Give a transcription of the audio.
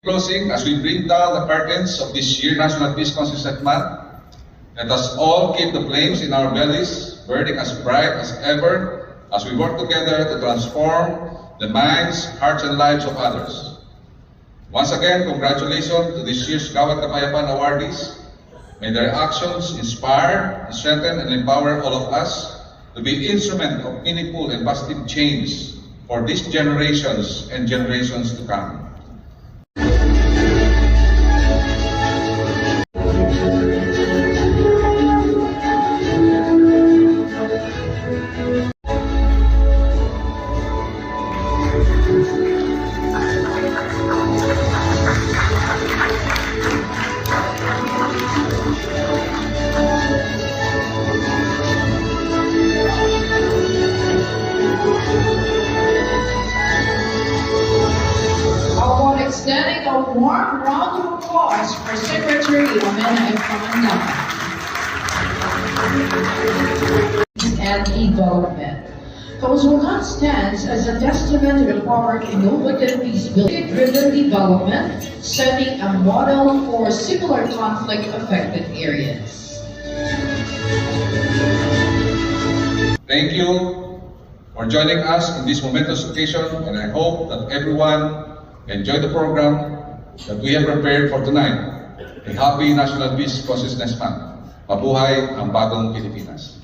Closing, as we bring down the curtains of this year National Peace Consciousness Month, let us all keep the flames in our bellies burning as bright as ever as we work together to transform the minds, hearts, and lives of others. Once again, congratulations to this year's Gawad Kapayapaan awardees. May their actions inspire, strengthen, and empower all of us to be instrument of meaningful and positive change for these generations and generations to come. Extending a warm round of applause for Secretary Amena Efranda and Development. Kauzulhan stands as a testament to the power of innovative peace-building-driven development, setting a model for similar conflict-affected areas. Thank you for joining us in this momentous occasion, and I hope that everyone enjoy the program that we have prepared for tonight. A happy National Peace Consciousness Month. Mabuhay ang bagong Pilipinas.